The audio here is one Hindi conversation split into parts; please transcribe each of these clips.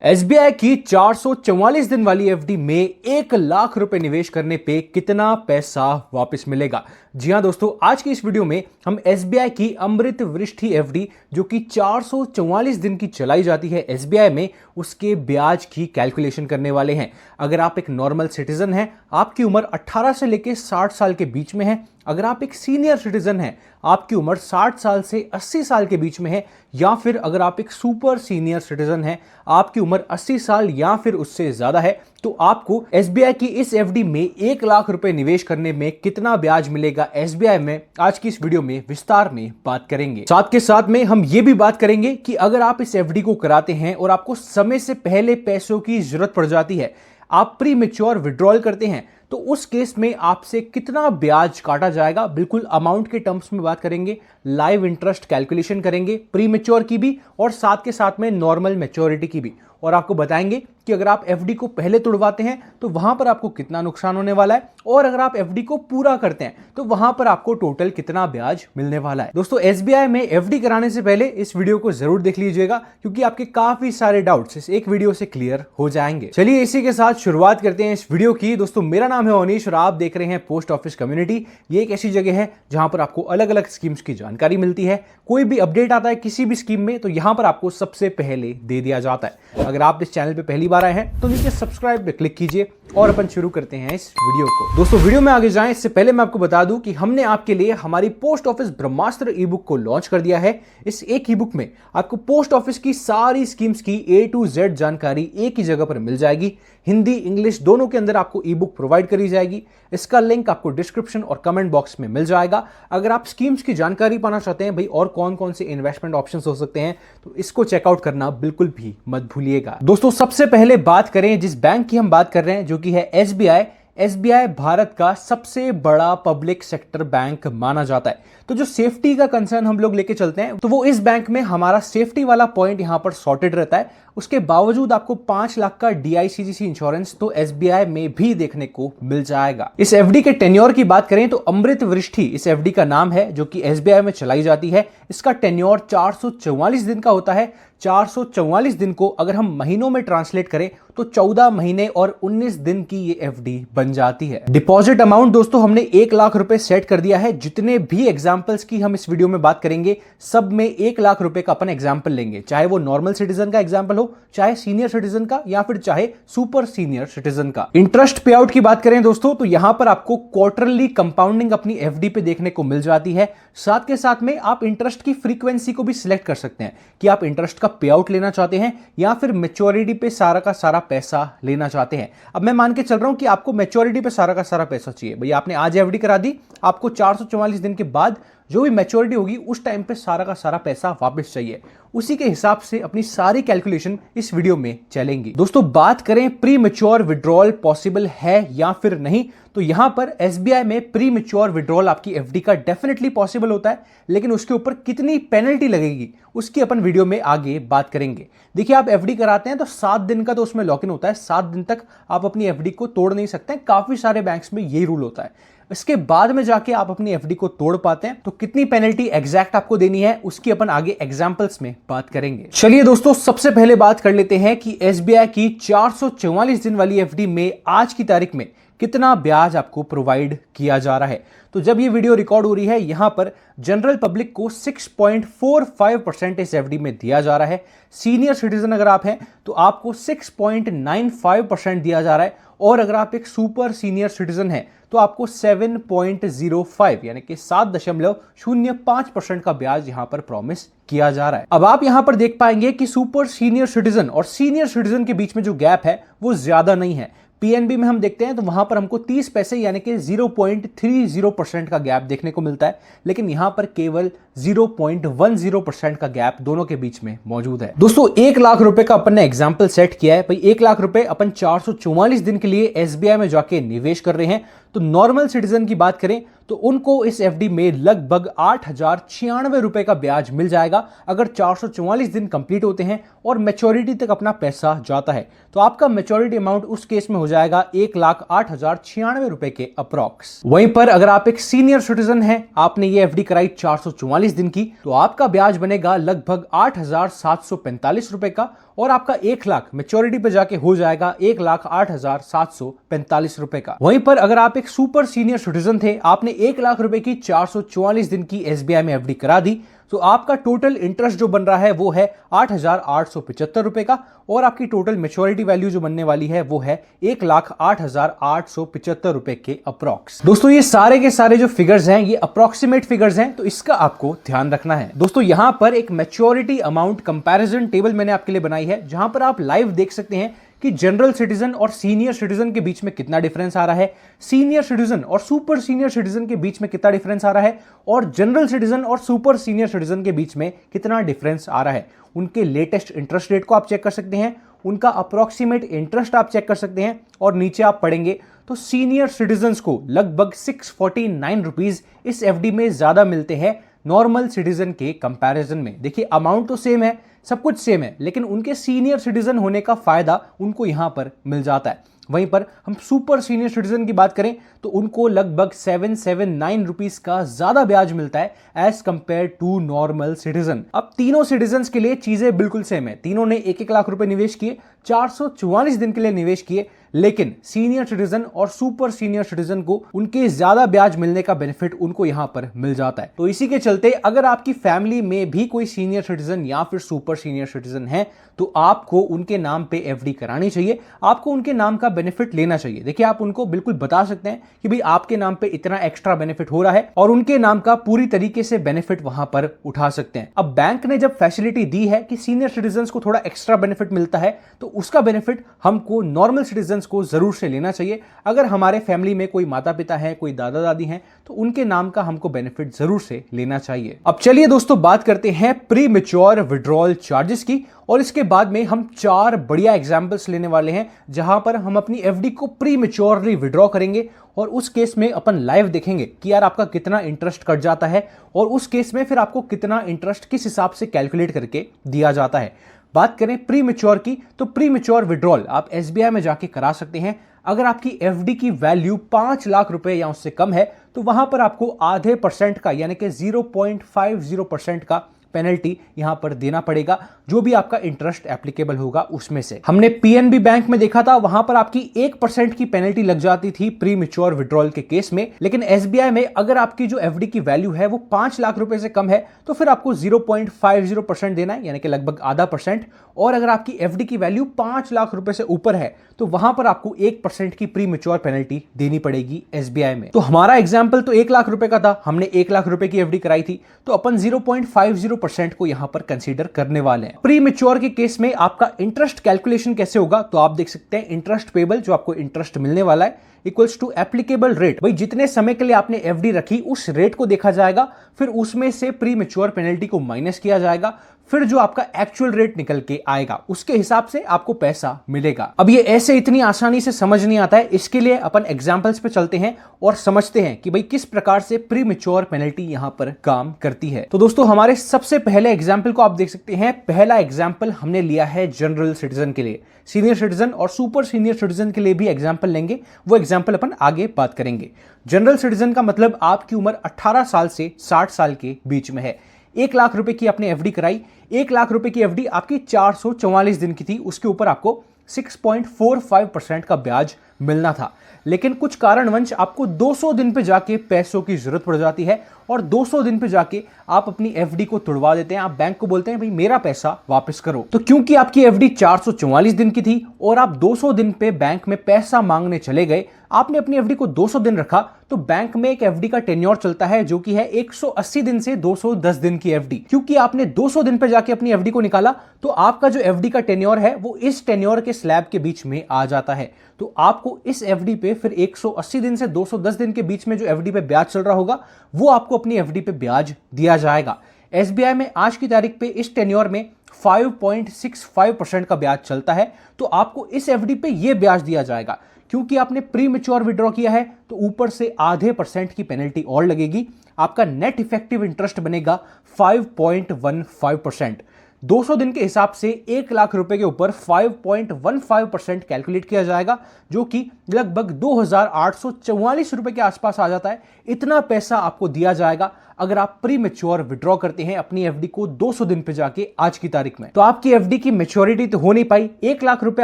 एसबीआई की 444 दिन वाली एफडी में 1 लाख रुपए निवेश करने पे कितना पैसा वापस मिलेगा। जी हां दोस्तों, आज की इस वीडियो में हम एसबीआई की अमृत वृष्टि एफडी जो कि 444 दिन की चलाई जाती है एसबीआई में, उसके ब्याज की कैलकुलेशन करने वाले हैं। अगर आप एक नॉर्मल सिटीजन हैं, आपकी उम्र 18 से लेकर 60 साल के बीच में है, अगर आप एक सीनियर सिटीजन हैं, आपकी उम्र 60 साल से 80 साल के बीच में है, या फिर अगर आप एक सुपर सीनियर सिटीजन हैं, आपकी उम्र 80 साल या फिर उससे ज्यादा है, तो आपको एसबीआई की इस एफडी में 1 लाख रुपए निवेश करने में कितना ब्याज मिलेगा एसबीआई में, आज की इस वीडियो में विस्तार में बात करेंगे। साथ के साथ में हम ये भी बात करेंगे कि अगर आप इस एफडी को कराते हैं और आपको समय से पहले पैसों की जरूरत पड़ जाती है, आप प्री मैच्योर विड्रॉल करते हैं, तो उस केस में आपसे कितना ब्याज काटा जाएगा, बिल्कुल अमाउंट के टर्म्स में बात करेंगे, लाइव इंटरेस्ट कैलकुलेशन करेंगे, प्री मैच्योर की भी और साथ के साथ में नॉर्मल मैच्योरिटी की भी, और आपको बताएंगे कि अगर आप एफडी को पहले तोड़वाते हैं तो वहां पर आपको कितना नुकसान होने वाला है, और अगर आप एफडी को पूरा करते हैं तो वहां पर आपको टोटल कितना ब्याज मिलने वाला है। दोस्तों, एसबीआई में एफडी कराने से पहले इस वीडियो को जरूर देख लीजिएगा, क्योंकि आपके काफी सारे डाउट्स इस एक वीडियो से क्लियर हो जाएंगे। चलिए इसी के साथ शुरुआत करते हैं इस वीडियो की। दोस्तों, मेरा नाम है अनीश और आप देख रहे हैं पोस्ट ऑफिस कम्युनिटी। ये एक ऐसी जगह है जहां पर आपको अलग अलग स्कीम्स की जानकारी मिलती है। कोई भी अपडेट आता है किसी भी स्कीम में तो यहां पर आपको सबसे पहले दे दिया जाता है। अगर आप इस चैनल पे पहली बार आए हैं तो नीचे सब्सक्राइब पे क्लिक कीजिए और अपन शुरू करते हैं इस वीडियो को। दोस्तों, वीडियो में आगे जाएं इससे पहले मैं आपको बता दूं कि हमने आपके लिए हमारी पोस्ट ऑफिस ब्रह्मास्त्र ई बुक को लॉन्च कर दिया है। इस एक ई बुक में आपको पोस्ट ऑफिस की सारी स्कीम्स की A to Z जानकारी एक ही जगह पर मिल जाएगी। हिंदी इंग्लिश दोनों के अंदर आपको ई बुक प्रोवाइड करी जाएगी। इसका लिंक आपको डिस्क्रिप्शन और कमेंट बॉक्स में मिल जाएगा। अगर आप स्कीम्स की जानकारी पाना चाहते हैं भाई, और कौन कौन से इन्वेस्टमेंट ऑप्शंस हो सकते हैं, तो इसको चेकआउट करना बिल्कुल भी मत भूलिएगा। दोस्तों, सबसे पहले बात करें जिस बैंक की हम बात कर रहे हैं, जो कि है एसबीआई। एसबीआई भारत का सबसे बड़ा पब्लिक सेक्टर बैंक माना जाता है। तो जो सेफ्टी का कंसर्न हम लोग लेके चलते हैं, तो वो इस बैंक में हमारा सेफ्टी वाला पॉइंट यहां पर सॉर्टेड रहता है। उसके बावजूद आपको 5 लाख का डीआईसीजीसी इंश्योरेंस तो एसबीआई में भी देखने को मिल जाएगा। इस एफडी के टेन्योर की बात करें तो अमृत वृष्टि इस एफडी का नाम है, जो कि एसबीआई में चलाई जाती है। इसका टेन्योर 444 दिन का होता है। 444 दिन को अगर हम महीनों में ट्रांसलेट करें तो 14 महीने और 19 दिन की ये एफडी बन जाती है। डिपॉजिट अमाउंट दोस्तों हमने 1 लाख रुपए सेट कर दिया है। जितने भी एग्जांपल्स की हम इस वीडियो में बात करेंगे, सब में 1 लाख रुपए का अपन एग्जांपल लेंगे, चाहे वो नॉर्मल सिटीजन का एग्जांपल हो, चाहे सीनियर सिटीजन का, या फिर चाहे सुपर सीनियर सिटीजन का। इंटरेस्ट पे आउट की बात करें दोस्तों, तो यहां पर आपको क्वार्टरली कंपाउंडिंग अपनी एफडी पे देखने को मिल जाती है। साथ के साथ में आप इंटरेस्ट की फ्रीक्वेंसी को भी सिलेक्ट कर सकते हैं कि आप इंटरेस्ट का पे आउट लेना चाहते हैं या फिर मैच्योरिटी पे सारा का सारा पैसा लेना चाहते हैं। अब मैं मान के चल रहा हूं कि आपको मैच्योरिटी पे सारा का सारा पैसा चाहिए। भैया आपने आज एफडी करा दी, आपको 444 दिन के बाद जो भी मैच्योरिटी होगी उस टाइम पे सारा का सारा पैसा वापस चाहिए। उसी के हिसाब से अपनी सारी कैलकुलेशन इस वीडियो में चलेंगी। दोस्तों, बात करें प्री मैच्योर विड्रॉल पॉसिबल है या फिर नहीं, तो यहां पर एसबीआई में प्री मैच्योर विड्रॉल आपकी एफडी का डेफिनेटली पॉसिबल होता है, लेकिन उसके ऊपर कितनी पेनल्टी लगेगी उसकी अपन वीडियो में आगे बात करेंगे। देखिए, आप एफडी कराते हैं तो 7 दिन का तो उसमें लॉक इन होता है। 7 दिन तक आप अपनी एफडी को तोड़ नहीं सकते हैं। काफी सारे बैंक्स में यही रूल होता है। इसके बाद में जाके आप अपनी एफडी को तोड़ पाते हैं, तो कितनी पेनल्टी एग्जैक्ट आपको देनी है उसकी अपन आगे एग्जांपल्स में बात करेंगे। चलिए दोस्तों, सबसे पहले बात कर लेते हैं कि एसबीआई की 444 दिन वाली एफडी में आज की तारीख में कितना ब्याज आपको प्रोवाइड किया जा रहा है। तो जब ये वीडियो रिकॉर्ड हो रही है, यहां पर जनरल पब्लिक को 6.45% इस एफडी में दिया जा रहा है। सीनियर सिटीजन अगर आप हैं तो आपको 6.95% दिया जा रहा है, और अगर आप एक सुपर सीनियर सिटीजन हैं तो आपको 7.05 यानी कि 7.05% का ब्याज यहां पर प्रॉमिस किया जा रहा है। अब आप यहां पर देख पाएंगे कि सुपर सीनियर सिटीजन और सीनियर सिटीजन के बीच में जो गैप है वो ज्यादा नहीं है। पीएनबी में हम देखते हैं तो वहां पर हमको 30 पैसे यानी कि 0.30% का गैप देखने को मिलता है, लेकिन यहां पर केवल 0.10% का गैप दोनों के बीच में मौजूद है। दोस्तों, 1 लाख रुपए का अपन ने एग्जाम्पल सेट किया है। भाई 1 लाख रुपए अपन 444 दिन के लिए एसबीआई में जाके निवेश कर रहे हैं। तो नॉर्मल सिटीजन की बात करें तो उनको इस एफडी में लगभग 8,096 रुपए का ब्याज मिल जाएगा अगर 444 दिन कंप्लीट होते हैं और मैच्योरिटी तक अपना पैसा जाता है। तो आपका मैच्योरिटी अमाउंट उस केस में हो जाएगा 1,08,096 रुपए के अप्रॉक्स। वहीं पर अगर आप एक सीनियर सिटीजन हैं, आपने ये एफडी कराई 444 दिन की, तो आपका ब्याज बनेगा लगभग 8,745 रुपए का, और आपका 1 लाख मैच्योरिटी पे जाके हो जाएगा 1,08,745 रुपए का। वहीं पर अगर आप एक सुपर सीनियर सिटीजन थे, आपने 1 लाख रुपए की 444 दिन की SBI में FD करा दी, तो आपका टोटल इंटरेस्ट जो बन रहा है वो है 8,875 रुपए का, और आपकी टोटल मैच्योरिटी वैल्यू जो बनने वाली है वो है 1,08,875 रुपए के अप्रॉक्स। दोस्तों ये सारे के सारे जो फिगर्स हैं ये अप्रॉक्सीमेट फिगर्स हैं, तो इसका आपको ध्यान रखना है। दोस्तों यहां पर एक मैच्योरिटी अमाउंट कंपैरिजन टेबल मैंने आपके लिए बनाई है, जहां पर आप लाइव देख सकते हैं कि जनरल सिटीजन और सीनियर सिटीजन के बीच में कितना डिफरेंस आ रहा है, सीनियर सिटीजन और सुपर सीनियर सिटीजन के बीच में कितना डिफरेंस आ रहा है, और जनरल सिटीजन और सुपर सीनियर सिटीजन के बीच में कितना डिफरेंस आ रहा है। उनके लेटेस्ट इंटरेस्ट रेट को आप चेक कर सकते हैं, उनका अप्रॉक्सीमेट इंटरेस्ट आप चेक कर सकते हैं, और नीचे आप पढ़ेंगे तो सीनियर सिटीजन्स को लगभग 649 रुपीज इस FD में ज्यादा मिलते हैं नॉर्मल सिटीजन के कंपैरिजन में। देखिए अमाउंट तो सेम है, सब कुछ सेम है, लेकिन उनके सीनियर सिटीजन होने का फायदा उनको यहां पर मिल जाता है। वहीं पर हम सुपर सीनियर सिटीजन की बात करें तो उनको लगभग 779 रुपीज का ज्यादा ब्याज मिलता है as compare to normal citizen. अब तीनों सिटीजन के लिए चीजें बिल्कुल सेम है, तीनों ने 1-1 लाख रुपए निवेश किए, 444 दिन के लिए निवेश किए, लेकिन सीनियर सिटीजन और सुपर सीनियर सिटीजन को उनके ज्यादा ब्याज मिलने का बेनिफिट उनको यहां पर मिल जाता है। तो इसी के चलते अगर आपकी फैमिली में भी कोई सीनियर सिटीजन या फिर सुपर सीनियर सिटीजन है तो आपको उनके नाम पे FD करानी चाहिए, आपको उनके नाम का बेनिफिट लेना चाहिए। देखिए आप उनको बिल्कुल बता सकते हैं कि भाई आपके नाम पे इतना एक्स्ट्रा बेनिफिट हो रहा है, और उनके नाम का पूरी तरीके से बेनिफिट वहां पर उठा सकते हैं। अब बैंक ने जब फैसिलिटी दी है कि सीनियर सिटीजन को थोड़ा एक्स्ट्रा बेनिफिट मिलता है, तो उसका बेनिफिट हमको नॉर्मल सिटीजन को जरूर से लेना चाहिए। अगर हमारे फैमिली में कोई माता पिता है, कोई दादा दादी हैं, तो उनके नाम का हमको बेनिफिट जरूर से लेना चाहिए। अब चलिए दोस्तों बात करते हैं प्री मैच्योर विड्रॉल चार्जेस की, और इसके बाद में हम 4 बढ़िया एग्जांपल्स लेने वाले हैं जहां पर हम अपनी FD को प्री मैच्योरली विड्रॉ करेंगे, और उस केस में अपन लाइव देखेंगे कि यार आपका कितना इंटरेस्ट कट जाता है, और उस केस में फिर आपको कितना इंटरेस्ट किस हिसाब से कैलकुलेट करके दिया जाता है। बात करें प्री मैच्योर की, तो प्री मैच्योर विड्रॉल आप SBI में जाके करा सकते हैं। अगर आपकी FD की वैल्यू 5 लाख रुपए या उससे कम है तो वहां पर आपको आधे % का यानी कि 0.50% का पेनल्टी यहां पर देना पड़ेगा, जो भी आपका इंटरेस्ट एप्लीकेबल होगा उसमें से। हमने PNB बैंक में देखा था, वहां पर आपकी 1% की पेनल्टी लग जाती थी प्री मैच्योर विड्रॉल के केस में, लेकिन SBI में अगर आपकी जो FD की वैल्यू है वो 5 लाख रुपए से कम है तो फिर आपको 0.50% देना है, यानी कि लगभग आधा %। और अगर आपकी FD की वैल्यू 5 लाख रुपए से ऊपर है तो वहां पर आपको 1% की प्री मैच्योर पेनल्टी देनी पड़ेगी SBI में। तो हमारा एग्जाम्पल तो 1 लाख रुपए का था, हमने 1 लाख रुपए की FD कराई थी, तो अपन 0.50% को यहां पर कंसीडर करने वाले हैं। प्री मैच्योर के केस में आपका इंटरेस्ट कैलकुलेशन कैसे होगा, तो आप देख सकते हैं इंटरेस्ट पेबल जो आपको इंटरेस्ट मिलने वाला है इक्वल्स टू एप्लीकेबल रेट। भाई जितने समय के लिए आपने FD रखी उस रेट को देखा जाएगा, फिर उसमें से प्री मैच्योर पेनल्टी को माइनस किया जाएगा, फिर जो आपका एक्चुअल रेट निकल के आएगा उसके हिसाब से आपको पैसा मिलेगा। अब ये ऐसे इतनी आसानी से समझ नहीं आता है, इसके लिए अपन एग्जांपल्स पे चलते हैं और समझते हैं कि भाई किस प्रकार से प्री मैच्योर पेनल्टी यहां पर काम करती है। तो दोस्तों हमारे सबसे पहले एग्जाम्पल को आप देख सकते हैं। पहला एग्जाम्पल हमने लिया है जनरल सिटीजन के लिए, सीनियर सिटीजन और सुपर सीनियर सिटीजन के लिए भी एग्जाम्पल लेंगे, वो एग्जाम्पल अपन आगे बात करेंगे। जनरल सिटीजन का मतलब आपकी उम्र 18 साल से 60 साल के बीच में है। 1 लाख रुपए की आपने FD कराई, 1 लाख रुपए की FD आपकी 444 दिन की थी, उसके ऊपर आपको 6.45% का ब्याज मिलना था, लेकिन कुछ कारणवश आपको 200 दिन पे जाके पैसों की जरूरत पड़ जाती है, और 200 दिन पे जाके आप अपनी FD को तुड़वा देते हैं। आप बैंक को बोलते हैं भाई मेरा पैसा वापस करो। तो क्योंकि आपकी FD 444 दिन की थी और आप 200 दिन पे बैंक में पैसा मांगने चले गए, आपने अपनी FD को 200 दिन रखा, तो बैंक में एक FD का टेन्योर चलता है जो कि है 180 दिन से 210 दिन की FD। क्योंकि आपने 200 दिन पे जाके अपनी FD को निकाला, तो आपका जो FD का टेन्योर है वो इस टेन्योर के स्लैब के बीच में आ जाता है। तो आपको इस FD पे फिर 180 दिन से 210 दिन के बीच में जो FD पे ब्याज चल रहा होगा वो आपको अपनी FD पे ब्याज दिया जाएगा। SBI में आज की तारीख पे इस टेन्योर में 5.65% का ब्याज चलता है, तो आपको इस FD पे ये ब्याज दिया जाएगा। क्योंकि आपने प्री मैच्योर विड्रॉ किया है तो ऊपर से आधे % की पेनल्टी और लगेगी। आपका नेट इफेक्टिव इंटरेस्ट बनेगा 5.15%। 200 दिन के हिसाब से 1 लाख रुपए के ऊपर 5.15% कैलकुलेट किया जाएगा, जो कि लगभग 2,844 रुपए के आसपास आ जाता है। इतना पैसा आपको दिया जाएगा अगर आप प्री मैच्योर विड्रॉ करते हैं अपनी एफडी को 200 दिन पे जाके आज की तारीख में, तो आपकी एफडी की मैच्योरिटी तो हो नहीं पाई, 1 लाख रुपए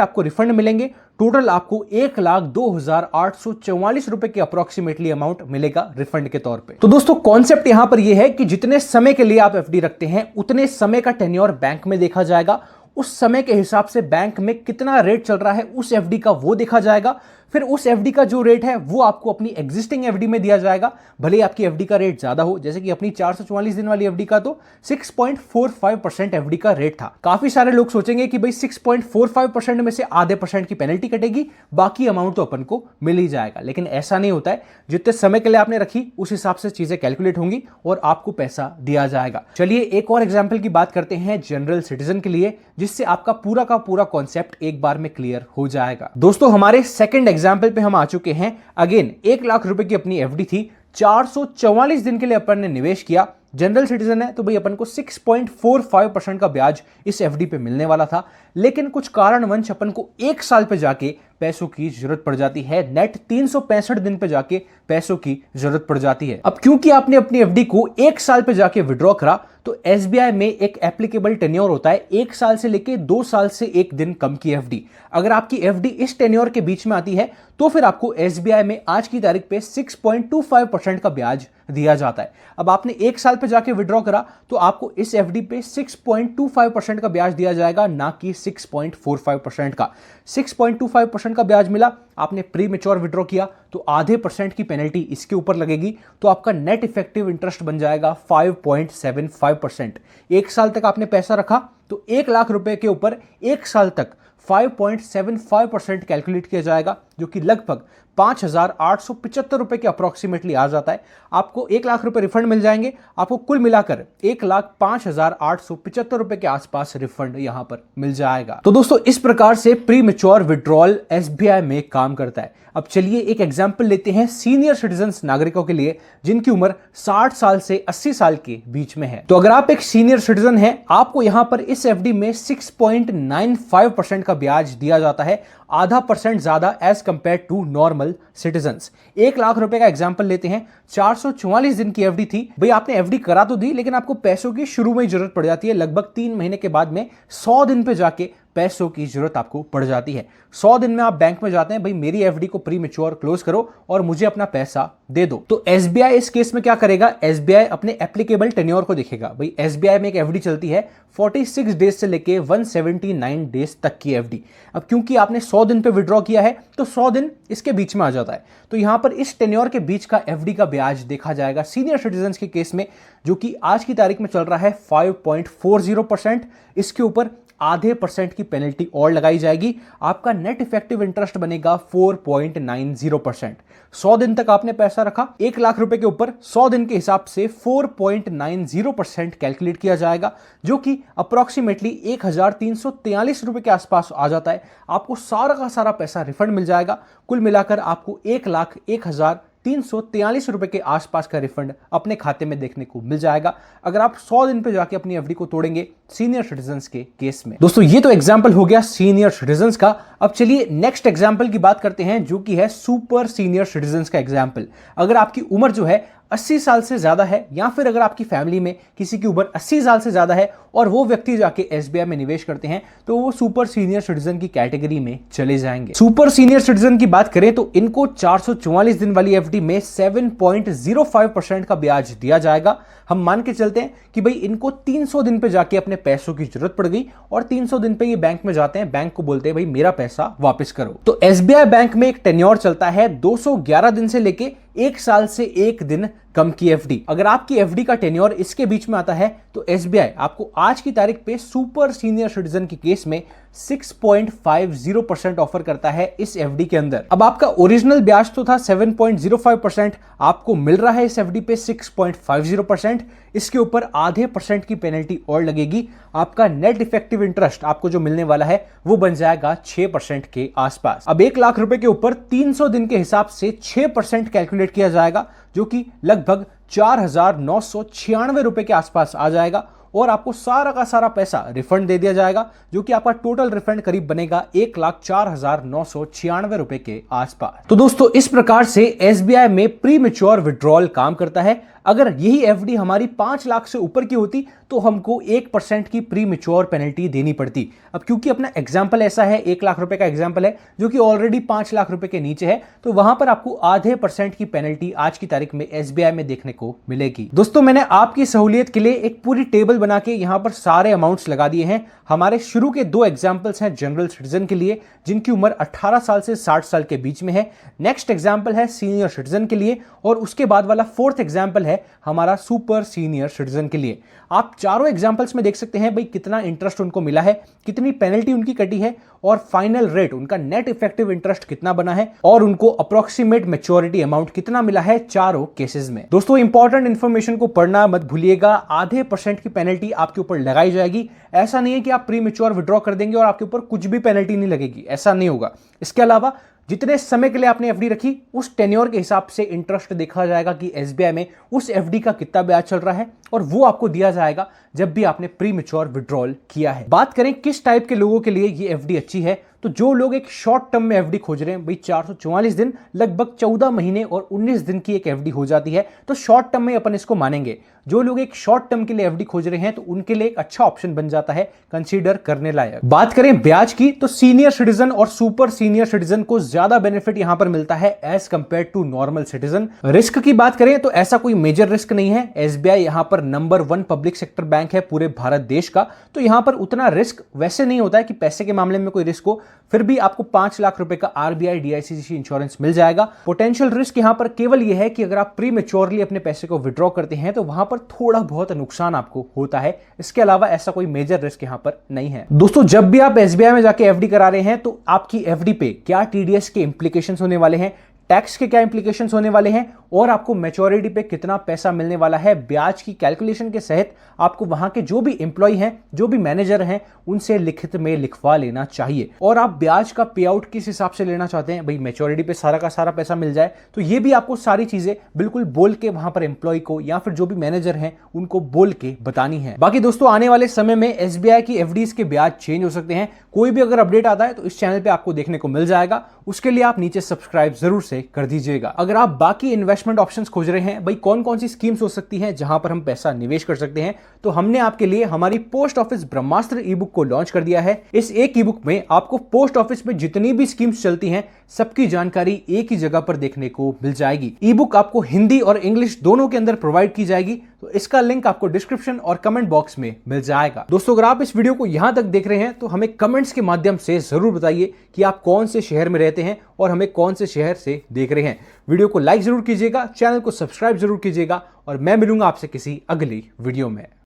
आपको रिफंड मिलेंगे। टोटल आपको 1,02,844 रुपए के अप्रोक्सीमेटली अमाउंट मिलेगा रिफंड के तौर पे। तो दोस्तों कॉन्सेप्ट यहां पर यह है कि जितने समय के लिए आप एफडी रखते हैं उतने समय का टेन्योर बैंक में देखा जाएगा, उस समय के हिसाब से बैंक में कितना रेट चल रहा है उस एफडी का वो देखा जाएगा, फिर उस एफडी का जो रेट है वो आपको अपनी एग्जिस्टिंग एफडी में दिया जाएगा। भले आपकी एफडी का रेट ज्यादा हो, जैसे कि अपनी 444 दिन वाली एफडी का तो 6.45% एफडी का रेट था। काफी सारे लोग सोचेंगे कि भाई 6.45% में से आधे परसेंट की पेनल्टी कटेगी, बाकी अमाउंट तो अपन को मिल ही जाएगा, लेकिन ऐसा नहीं होता है। जितने समय के लिए आपने रखी उस हिसाब से चीजें कैलकुलेट होंगी और आपको पैसा दिया जाएगा। चलिए एक और एग्जाम्पल की बात करते हैं जनरल सिटीजन के लिए, जिससे आपका पूरा का पूरा कॉन्सेप्ट एक बार में क्लियर हो जाएगा। दोस्तों हमारे सेकंड एग्जाम्पल पे हम आ चुके हैं। अगेन 1 लाख रुपए की अपनी एफडी थी, 444 दिन के लिए अपन ने निवेश किया। जनरल सिटीजन है तो भाई अपन को 6.45% का ब्याज इस एफडी पे मिलने वाला था, लेकिन कुछ कारणवश अपन को 1 साल पे जाके पैसों की जरूरत पड़ जाती है। नेट 365 दिन पे जाके पैसों की जरूरत पड़ जाती है। अब क्योंकि आपने अपनी एफडी को 1 साल पे जाके विड्रॉ करा, तो एसबीआई में एक एप्लीकेबल टेन्योर होता है 1 साल से लेके 2 साल से 1 दिन कम की एफडी। अगर आपकी एफडी इस टेन्योर के बीच में आती है तो फिर आपको एसबीआई में आज की तारीख पे 6.25% का ब्याज दिया जाता है। अब आपने 1 साल पे जाके विड्रॉ करा तो आपको इस एफडी पे 6.25% का ब्याज दिया जाएगा, ना कि 6.45% का। 6.25% का ब्याज मिला, आपने प्री मैच्योर विड्रॉ किया तो आधे परसेंट की पेनल्टी इसके ऊपर लगेगी, तो आपका नेट इफेक्टिव इंटरेस्ट बन जाएगा 5.75%। 1 साल तक आपने पैसा रखा तो 1 लाख रुपए के ऊपर 1 साल तक 5.75% कैलकुलेट किया जाएगा, जो कि लगभग 5,875 रुपए के अप्रोक्सीमेटली आ जाता है। आपको 1 लाख रुपए रिफंड मिल जाएंगे। आपको कुल मिलाकर 1,05,875 रुपए के आसपास रिफंड यहां पर मिल जाएगा। तो दोस्तों इस प्रकार से प्री मैच्योर विड्रॉल एसबीआई में काम करता है। अब चलिए एक एग्जांपल लेते हैं सीनियर सिटीजन्स नागरिकों के लिए, जिनकी उम्र 60 साल से 80 साल के बीच में है। तो अगर आप एक सीनियर सिटीजन हैं, आपको यहां पर इस एफडी में 6.95% का ब्याज दिया जाता है, आधा परसेंट ज्यादा as compare to normal citizens. 1 lakh रुपए का एग्जांपल लेते हैं, 444 दिन की एफडी थी। भाई आपने एफडी करा तो दी, लेकिन आपको पैसों की शुरू में जरूरत पड़ जाती है। लगभग 3 महीने के बाद में 100 दिन पे जाके पैसों की जरूरत आपको पड़ जाती है। 100 दिन में आप बैंक में जाते हैं, भाई मेरी एफडी को प्री मैच्योर क्लोज करो और मुझे अपना पैसा दे दो। तो एसबीआई इस केस में क्या करेगा, एसबीआई अपने एप्लीकेबल टेन्योर को देखेगा। भाई एसबीआई में एक एफडी चलती है 46 डेज से लेके 179 डेज तक की एफडी। अब क्योंकि आपने 100 दिन पे विड्रॉ किया है तो 100 दिन इसके बीच में आ जाता है, तो यहां पर इस टेन्योर के बीच का एफडी का ब्याज देखा जाएगा सीनियर सिटीजन के केस में, जो कि आज की तारीख में चल रहा है 5.40%। इसके ऊपर आधे परसेंट की पेनल्टी और लगाई जाएगी। आपका नेट इफेक्टिव इंटरेस्ट बनेगा 4.90%। 100 दिन तक आपने पैसा रखा, 1 लाख रुपए के ऊपर 100 दिन के हिसाब से 4.90% कैलकुलेट किया जाएगा, जो कि अप्रोक्सीमेटली 1,343 रुपए के आसपास आ जाता है। आपको सारा का सारा पैसा रिफंड मिल जाएगा। कुल मिलाकर आपको 1,01,343 रुपए के आसपास का रिफंड अपने खाते में देखने को मिल जाएगा, अगर आप 100 दिन पे जाके अपनी एफडी को तोड़ेंगे सीनियर सिटीजन्स के केस में। दोस्तों ये तो एग्जांपल हो गया सीनियर सिटीजन्स का। अब चलिए नेक्स्ट एग्जांपल की बात करते हैं, जो कि है सुपर सीनियर सिटीजन्स का एग्जांपल। अगर आपकी उम्र जो है 80 साल से ज्यादा है, या फिर अगर आपकी फैमिली में किसी की उम्र 80 साल से ज्यादा है और वो व्यक्ति जाके एसबीआई में निवेश करते हैं, तो वो सुपर सीनियर सिटीजन की कैटेगरी में चले जाएंगे। सुपर सीनियर सिटीजन की बात करें तो इनको 444 दिन वाली एफडी में 7.05% का ब्याज दिया जाएगा। हम मान के चलते हैं कि भाई इनको 300 दिन पे जाके अपने पैसों की जरूरत पड़ गई और 300 दिन पे ये बैंक में जाते हैं, बैंक को बोलते हैं भाई मेरा पैसा वापस करो। तो एसबीआई बैंक में एक टेन्योर चलता है 211 दिन से लेके 1 साल से 1 दिन कम की एफडी। अगर आपकी एफडी का टेन्योर इसके बीच में आता है तो एसबीआई आपको आज की तारीख पे सुपर सीनियर सिटीजन के केस में 6.50% ऑफर करता है इस एफडी के अंदर। अब आपका ओरिजिनल ब्याज तो था 7.05%, आपको मिल रहा है इस एफडी पे 6.50%। इसके ऊपर आधे परसेंट की पेनल्टी और लगेगी। आपका नेट इफेक्टिव इंटरेस्ट आपको जो मिलने वाला है वो बन जाएगा 6% के आसपास। अब 1 लाख रुपए के ऊपर 300 दिन के हिसाब से 6% कैलकुलेट किया जाएगा, जो कि लगभग 4,996 रुपए के आसपास आ जाएगा, और आपको सारा का सारा पैसा रिफंड दे दिया जाएगा, जो कि आपका टोटल रिफंड करीब बनेगा 1,04,996 रुपए के आसपास। तो दोस्तों इस प्रकार से एसबीआई में प्री मैच्योर विड्रॉल काम करता है। अगर यही एफडी हमारी 5 लाख से ऊपर की होती तो हमको 1% की प्री मैच्योर पेनल्टी देनी पड़ती। अब क्योंकि अपना एग्जाम्पल ऐसा है, 1 लाख रुपए का एग्जाम्पल है जो कि ऑलरेडी 5 लाख रुपए के नीचे है, तो वहां पर आपको आधे % की पेनल्टी आज की तारीख में एसबीआई में देखने को मिलेगी। दोस्तों मैंने आपकी सहूलियत के लिए एक पूरी टेबल बना के यहां पर सारे अमाउंट्स लगा दिए हैं। हमारे शुरू के 2 एग्जाम्पल्स हैं जनरल सिटीजन के लिए जिनकी उम्र 18 साल से 60 साल के बीच में है। नेक्स्ट एग्जाम्पल है सीनियर सिटीजन के लिए और उसके बाद वाला 4th एग्जाम्पल है हमारा सुपर सीनियर सिटीजन के लिए। आप चारों एग्जाम्पल्स में देख सकते हैं भाई कितना इंटरेस्ट उनको मिला है, कितनी पेनल्टी उनकी कटी है और फाइनल रेट उनका नेट इफेक्टिव इंटरेस्ट कितना बना है और उनको अप्रोक्सीमेट मैच्योरिटी अमाउंट कितना मिला है चारों केसेस में। दोस्तों इंपॉर्टेंट इंफॉर्मेशन को पढ़ना मत भूलिएगा। आधे % की पेनल्टी आपके ऊपर लगाई जाएगी। ऐसा नहीं है कि आप प्री मैच्योर विड्रॉ कर देंगे और आपके ऊपर कुछ भी पेनल्टी नहीं लगेगी, ऐसा नहीं होगा। इसके अलावा जितने समय के लिए आपने एफडी रखी उस टेन्योर के हिसाब से इंटरेस्ट देखा जाएगा कि एसबीआई में उस एफडी का कितना ब्याज चल रहा है और वो आपको दिया जाएगा जब भी आपने प्री मैच्योर विड्रॉल किया है। बात करें किस टाइप के लोगों के लिए ये एफडी अच्छी है, तो जो लोग एक शॉर्ट टर्म में एफडी खोज रहे हैं, भाई 444 दिन लगभग 14 महीने और 19 दिन की एक एफडी हो जाती है, तो शॉर्ट टर्म में अपन इसको मानेंगे। जो लोग एक शॉर्ट टर्म के लिए एफडी खोज रहे हैं तो उनके लिए एक अच्छा ऑप्शन बन जाता है, कंसीडर करने लायक। बात करें ब्याज की तो सीनियर सिटीजन और सुपर सीनियर सिटीजन को ज्यादा बेनिफिट यहां पर मिलता है as compare to normal citizen. Risk की बात करें तो ऐसा कोई मेजर रिस्क नहीं है। एसबीआई यहां पर नंबर 1 पब्लिक सेक्टर बैंक है पूरे भारत देश का, तो यहां पर उतना रिस्क वैसे नहीं होता है कि पैसे के मामले में कोई रिस्क हो। फिर भी आपको 5 लाख रुपए का आरबीआई डीआईसीसी इंश्योरेंस मिल जाएगा। पोटेंशियल रिस्क यहां पर केवल यह है कि अगर आप प्री मैच्योरली अपने पैसे को विड्रॉ करते हैं तो वहां पर थोड़ा बहुत नुकसान आपको होता है। इसके अलावा ऐसा कोई मेजर रिस्क यहां पर नहीं है। दोस्तों जब भी आप एसबीआई में जाके एफडी करा रहे हैं तो आपकी एफडी पे क्या टीडीएस के इंप्लीकेशंस होने वाले हैं, टैक्स के क्या इंप्लीकेशंस होने वाले हैं और आपको मैच्योरिटी पे कितना पैसा मिलने वाला है, ब्याज की कैलकुलेशन के सहित आपको वहां के जो भी एम्प्लॉय हैं, जो भी मैनेजर हैं, उनसे लिखित में लिखवा लेना चाहिए। और आप ब्याज का पे आउट किस हिसाब से लेना चाहते हैं, भाई मैच्योरिटी पे सारा का सारा पैसा मिल जाए, तो ये भी आपको सारी चीजें बिल्कुल बोल के वहां पर एम्प्लॉय को या फिर जो भी मैनेजर हैं उनको बोल के बतानी है। बाकी दोस्तों आने वाले समय में एसबीआई की एफडीज के ब्याज चेंज हो सकते हैं। कोई भी अगर अपडेट आता है तो इस चैनल पे आपको देखने को मिल जाएगा। उसके लिए आप नीचे सब्सक्राइब जरूर से कर दीजिएगा। अगर आप बाकी इन्वेस्टमेंट ऑप्शंस खोज रहे हैं, भाई कौन कौन सी स्कीम्स हो सकती हैं जहां पर हम पैसा निवेश कर सकते हैं, तो हमने आपके लिए हमारी पोस्ट ऑफिस ब्रह्मास्त्र ई बुक को लॉन्च कर दिया है। इस एक ई बुक में आपको पोस्ट ऑफिस में जितनी भी स्कीम्स चलती हैं सबकी जानकारी एक ही जगह पर देखने को मिल जाएगी। ई बुक आपको हिंदी और इंग्लिश दोनों के अंदर प्रोवाइड की जाएगी, तो इसका लिंक आपको डिस्क्रिप्शन और कमेंट बॉक्स में मिल जाएगा। दोस्तों अगर आप इस वीडियो को यहां तक देख रहे हैं तो हमें कमेंट्स के माध्यम से जरूर बताइए कि आप कौन से शहर में रहते हैं और हमें कौन से शहर से देख रहे हैं। वीडियो को लाइक जरूर कीजिएगा, चैनल को सब्सक्राइब जरूर कीजिएगा और मैं मिलूंगा आपसे किसी अगली वीडियो में।